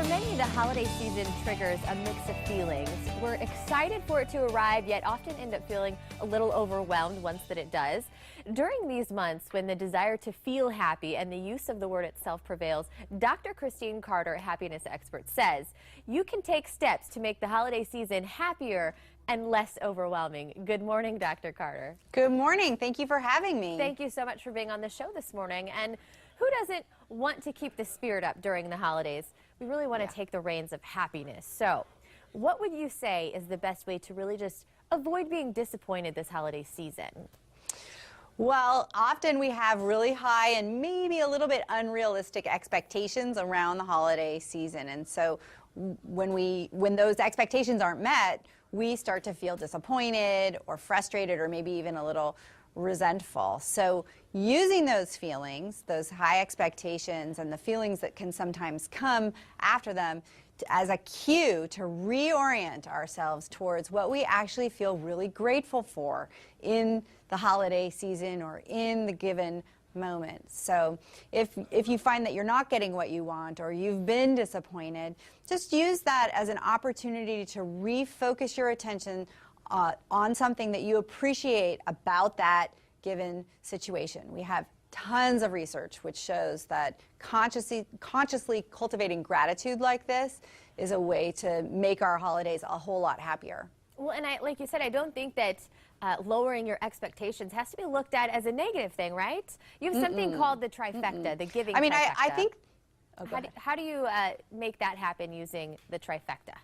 many, the holiday season triggers a mix of feelings. We're excited for it to arrive, yet often end up feeling a little overwhelmed once that it does. During these months, when the desire to feel happy and the use of the word itself prevails, Dr. Christine Carter, happiness expert, says you can take steps to make the holiday season happier and less overwhelming. Good morning, Dr. Carter. Good morning. Thank you for having me. Thank you so much for being on the show this morning. And who doesn't want to keep the spirit up during the holidays? We really want to take the reins of happiness. So what would you say is the best way to really just avoid being disappointed this holiday season? Well, often we have really high and maybe a little bit unrealistic expectations around the holiday season. And so when those expectations aren't met, we start to feel disappointed or frustrated or maybe even a little resentful. So using those feelings, those high expectations and the feelings that can sometimes come after them as a cue to reorient ourselves towards what we actually feel really grateful for in the holiday season or in the given moment. So if you find that you're not getting what you want or you've been disappointed, just use that as an opportunity to refocus your attention on something that you appreciate about that given situation. We have tons of research which shows that consciously cultivating gratitude like this is a way to make our holidays a whole lot happier. Well, and like you said, I don't think that lowering your expectations has to be looked at as a negative thing, right? You have something called the trifecta, the Giving Trifecta. I think... How do you make that happen using the trifecta?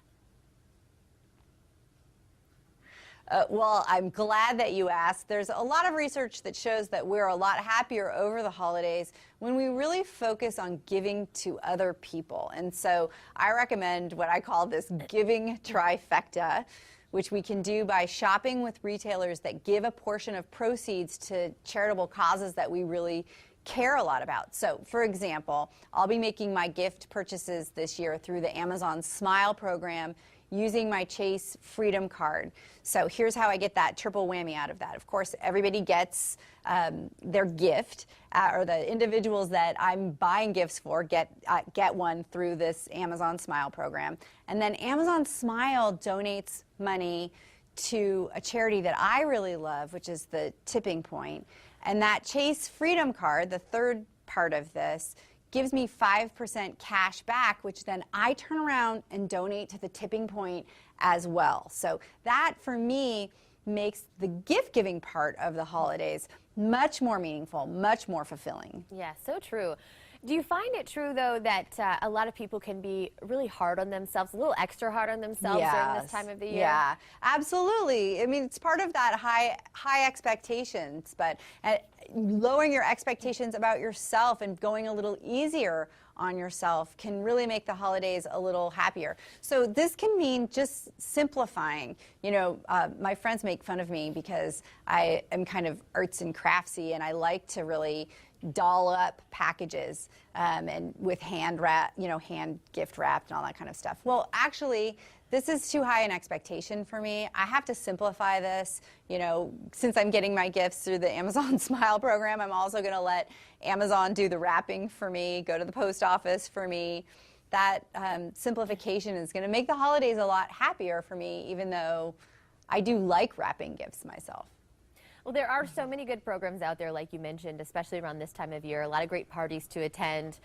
Well, I'm glad that you asked. There's a lot of research that shows that we're a lot happier over the holidays when we really focus on giving to other people. And so I recommend what I call this Giving Trifecta, which we can do by shopping with retailers that give a portion of proceeds to charitable causes that we really care a lot about. So, for example, I'll be making my gift purchases this year through the Amazon Smile program using my Chase Freedom Card. So here's how I get that triple whammy out of that. Of course, everybody gets their gift, or the individuals that I'm buying gifts for get one through this Amazon Smile program. And then Amazon Smile donates money to a charity that I really love, which is the Tipping Point. And that Chase Freedom Card, the third part of this, gives me 5% cash back, which then I turn around and donate to the Tipping Point as well. So that, for me, makes the gift-giving part of the holidays much more meaningful, much more fulfilling. Yeah, so true. Do you find it true, though, that a lot of people can be really hard on themselves, a little extra hard on themselves during this time of the year? Yeah, absolutely. I mean, it's part of that high expectations, but lowering your expectations about yourself and going a little easier on yourself can really make the holidays a little happier. So this can mean just simplifying. You know, my friends make fun of me because I am kind of arts and craftsy, and I like to really doll up packages and with hand gift wrapped and all that kind of stuff. Well, actually, this is too high an expectation for me. I have to simplify this. You know, since I'm getting my gifts through the Amazon Smile program, I'm also going to let Amazon do the wrapping for me, go to the post office for me. That simplification is going to make the holidays a lot happier for me, even though I do like wrapping gifts myself. Well, there are so many good programs out there, like you mentioned, especially around this time of year. A lot of great parties to attend.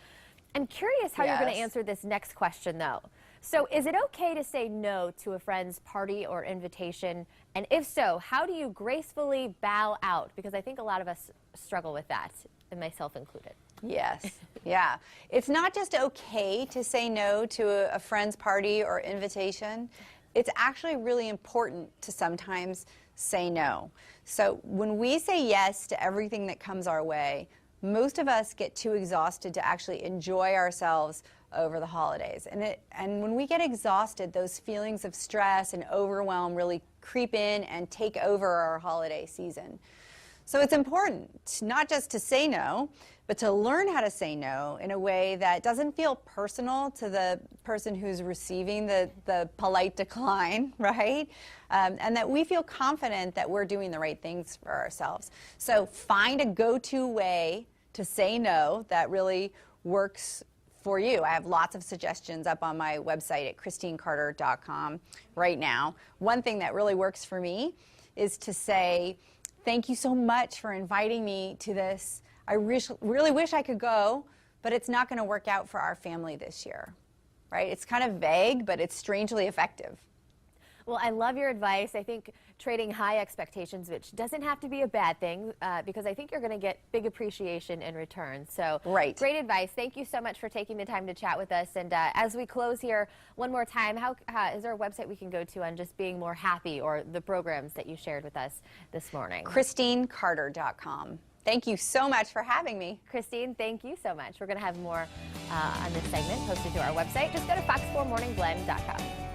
I'm curious how you're going to answer this next question, though. So is it okay to say no to a friend's party or invitation? And if so, how do you gracefully bow out? Because I think a lot of us struggle with that, and myself included. Yes. Yeah. It's not just okay to say no to a friend's party or invitation. It's actually really important to sometimes say no. So when we say yes to everything that comes our way, most of us get too exhausted to actually enjoy ourselves over the holidays. And when we get exhausted, those feelings of stress and overwhelm really creep in and take over our holiday season. So it's important not just to say no, but to learn how to say no in a way that doesn't feel personal to the person who's receiving the polite decline, right? And that we feel confident that we're doing the right things for ourselves. So find a go-to way to say no that really works for you. I have lots of suggestions up on my website at christinecarter.com right now. One thing that really works for me is to say, thank you so much for inviting me to this. I really wish I could go, but it's not going to work out for our family this year. Right? It's kind of vague, but it's strangely effective. Well, I love your advice. I think trading high expectations, which doesn't have to be a bad thing, because I think you're going to get big appreciation in return. So, right. Great advice. Thank you so much for taking the time to chat with us. And as we close here, one more time, is there a website we can go to on just being more happy, or the programs that you shared with us this morning? christinecarter.com. Thank you so much for having me. Christine, thank you so much. We're going to have more on this segment posted to our website. Just go to fox4morningblend.com.